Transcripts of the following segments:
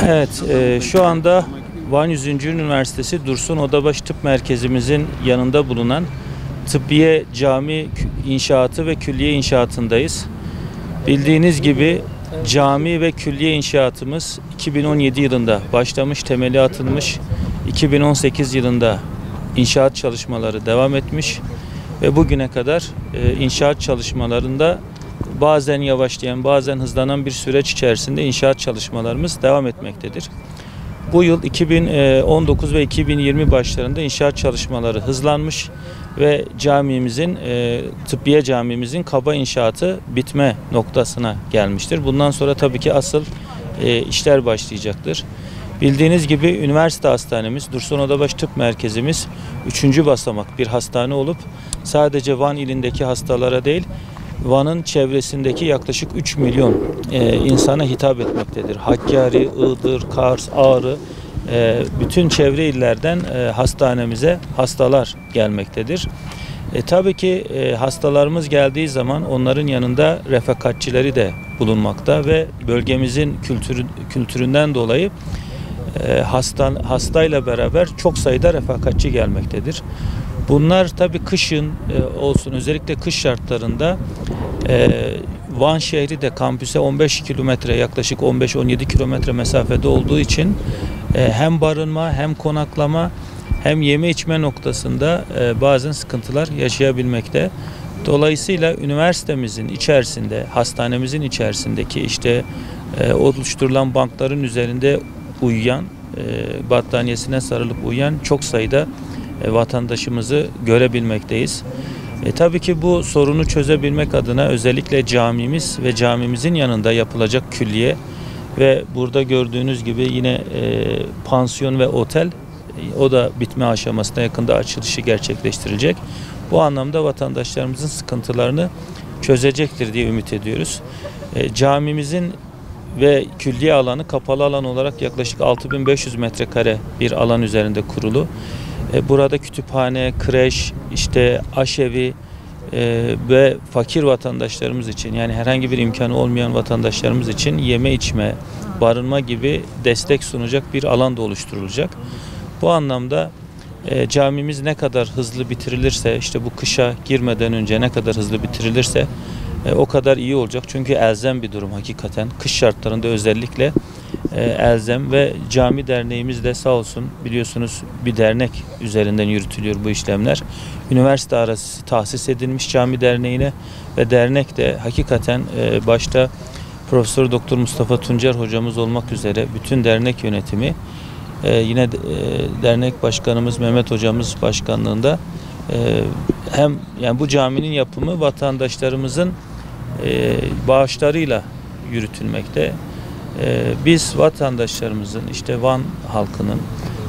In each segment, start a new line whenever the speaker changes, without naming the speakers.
Evet, şu anda Van 100. Üniversitesi Dursun Odabaşı Tıp Merkezimizin yanında bulunan Tıbbiye Cami inşaatı ve külliye inşaatındayız. Bildiğiniz gibi cami ve külliye inşaatımız 2017 yılında başlamış, temeli atılmış. 2018 yılında inşaat çalışmaları devam etmiş ve bugüne kadar inşaat çalışmalarında bazen yavaşlayan, bazen hızlanan bir süreç içerisinde inşaat çalışmalarımız devam etmektedir. Bu yıl 2019 ve 2020 başlarında inşaat çalışmaları hızlanmış ve tıbbiye camimizin kaba inşaatı bitme noktasına gelmiştir. Bundan sonra tabii ki asıl işler başlayacaktır. Bildiğiniz gibi üniversite hastanemiz, Dursun Odabaşı Tıp Merkezimiz 3. basamak bir hastane olup sadece Van ilindeki hastalara değil, Van'ın çevresindeki yaklaşık 3 milyon insana hitap etmektedir. Hakkari, Iğdır, Kars, Ağrı, bütün çevre illerden hastanemize hastalar gelmektedir. Tabii ki hastalarımız geldiği zaman onların yanında refakatçileri de bulunmakta ve bölgemizin kültüründen dolayı hastayla beraber çok sayıda refakatçi gelmektedir. Bunlar tabii kışın olsun, özellikle kış şartlarında Van şehri de kampüse 15 kilometre, yaklaşık 15-17 kilometre mesafede olduğu için hem barınma, hem konaklama, hem yeme içme noktasında bazen sıkıntılar yaşayabilmekte. Dolayısıyla üniversitemizin içerisinde, hastanemizin içerisindeki oluşturulan bankların üzerinde uyuyan, battaniyesine sarılıp uyuyan çok sayıda vatandaşımızı görebilmekteyiz. Tabii ki bu sorunu çözebilmek adına özellikle camimiz ve camimizin yanında yapılacak külliye ve burada gördüğünüz gibi yine pansiyon ve otel, o da bitme aşamasına yakında açılışı gerçekleştirilecek. Bu anlamda vatandaşlarımızın sıkıntılarını çözecektir diye ümit ediyoruz. Camimizin ve külliye alanı kapalı alan olarak yaklaşık 6500 metrekare bir alan üzerinde kurulu. Burada kütüphane, kreş, aşevi ve fakir vatandaşlarımız için, yani herhangi bir imkanı olmayan vatandaşlarımız için yeme içme, barınma gibi destek sunacak bir alan da oluşturulacak. Bu anlamda camimiz ne kadar hızlı bitirilirse, bu kışa girmeden önce ne kadar hızlı bitirilirse o kadar iyi olacak. Çünkü elzem bir durum hakikaten. Kış şartlarında özellikle elzem ve cami derneğimiz de sağ olsun, biliyorsunuz bir dernek üzerinden yürütülüyor bu işlemler. Üniversite arası tahsis edilmiş cami derneğine ve dernek de hakikaten başta Profesör Doktor Mustafa Tuncer hocamız olmak üzere bütün dernek yönetimi, yine dernek başkanımız Mehmet hocamız başkanlığında hem bu caminin yapımı vatandaşlarımızın bağışlarıyla yürütülmekte. Biz vatandaşlarımızın, Van halkının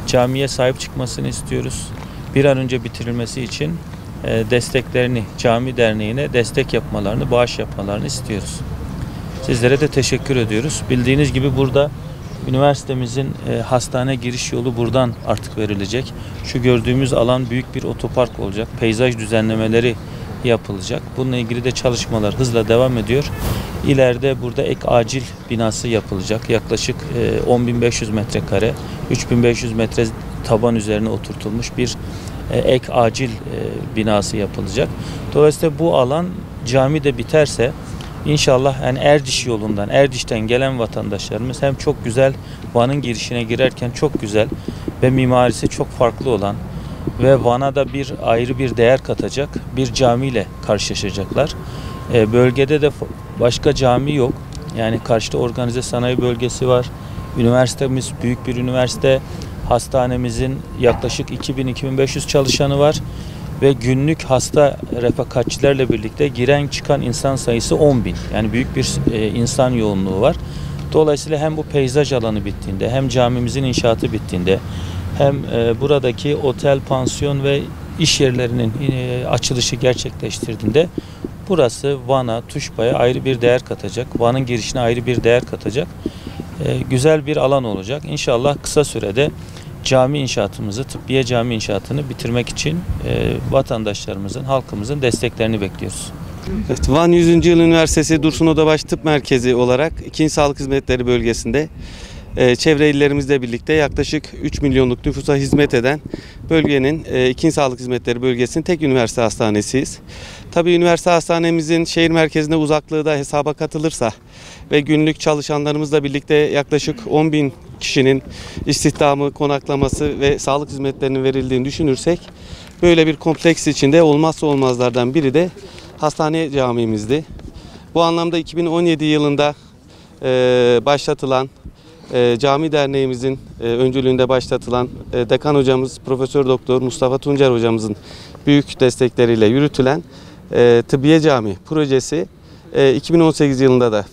camiye sahip çıkmasını istiyoruz. Bir an önce bitirilmesi için desteklerini, cami derneğine destek yapmalarını, bağış yapmalarını istiyoruz. Sizlere de teşekkür ediyoruz. Bildiğiniz gibi burada üniversitemizin hastane giriş yolu buradan artık verilecek. Şu gördüğümüz alan büyük bir otopark olacak. Peyzaj düzenlemeleri yapılacak. Bununla ilgili de çalışmalar hızla devam ediyor. İleride burada ek acil binası yapılacak. Yaklaşık 10.500 metrekare, 3.500 metre taban üzerine oturtulmuş bir ek acil binası yapılacak. Dolayısıyla bu alan cami de biterse İnşallah Erdiş yolundan, Erdiş'ten gelen vatandaşlarımız hem çok güzel, Van'ın girişine girerken çok güzel ve mimarisi çok farklı olan ve Van'a da ayrı bir değer katacak bir camiyle karşılaşacaklar. Bölgede de başka cami yok. Yani karşıda organize sanayi bölgesi var. Üniversitemiz büyük bir üniversite. Hastanemizin yaklaşık 2000-2500 çalışanı var. Ve günlük hasta refakatçilerle birlikte giren çıkan insan sayısı 10.000. Yani büyük bir insan yoğunluğu var. Dolayısıyla hem bu peyzaj alanı bittiğinde, hem camimizin inşaatı bittiğinde, hem buradaki otel, pansiyon ve iş yerlerinin açılışı gerçekleştirdiğinde burası Van'a, Tuşba'ya ayrı bir değer katacak. Van'ın girişine ayrı bir değer katacak. Güzel bir alan olacak. İnşallah kısa sürede cami inşaatımızı, tıbbiye cami inşaatını bitirmek için vatandaşlarımızın, halkımızın desteklerini bekliyoruz.
Evet, Van 100. Yıl Üniversitesi Dursun Odabaşı Tıp Merkezi olarak 2. Sağlık Hizmetleri bölgesinde çevre illerimizle birlikte yaklaşık 3 milyonluk nüfusa hizmet eden bölgenin ikinci sağlık hizmetleri bölgesinin tek üniversite hastanesiyiz. Tabii üniversite hastanemizin şehir merkezine uzaklığı da hesaba katılırsa ve günlük çalışanlarımızla birlikte yaklaşık 10.000 kişinin istihdamı, konaklaması ve sağlık hizmetlerinin verildiğini düşünürsek böyle bir kompleks içinde olmazsa olmazlardan biri de hastane camimizdi. Bu anlamda 2017 yılında başlatılan cami derneğimizin öncülüğünde başlatılan dekan hocamız Profesör Doktor Mustafa Tuncer hocamızın büyük destekleriyle yürütülen Tıbbiye Cami projesi 2018 yılında da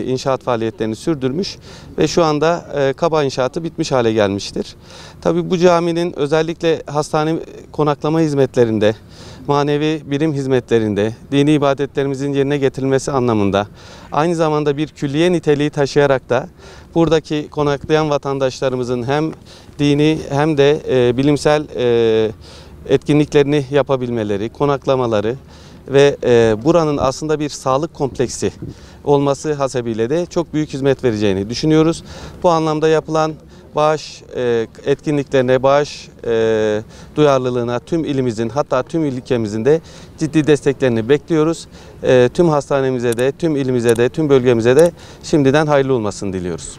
inşaat faaliyetlerini sürdürmüş ve şu anda kaba inşaatı bitmiş hale gelmiştir. Tabii bu caminin özellikle hastane konaklama hizmetlerinde, manevi birim hizmetlerinde, dini ibadetlerimizin yerine getirilmesi anlamında aynı zamanda bir külliye niteliği taşıyarak da buradaki konaklayan vatandaşlarımızın hem dini hem de bilimsel etkinliklerini yapabilmeleri, konaklamaları ve buranın aslında bir sağlık kompleksi olması hasebiyle de çok büyük hizmet vereceğini düşünüyoruz. Bu anlamda yapılan bağış etkinliklerine, bağış duyarlılığına tüm ilimizin, hatta tüm ülkemizin de ciddi desteklerini bekliyoruz. Tüm hastanemize de, tüm ilimize de, tüm bölgemize de şimdiden hayırlı olmasını diliyoruz.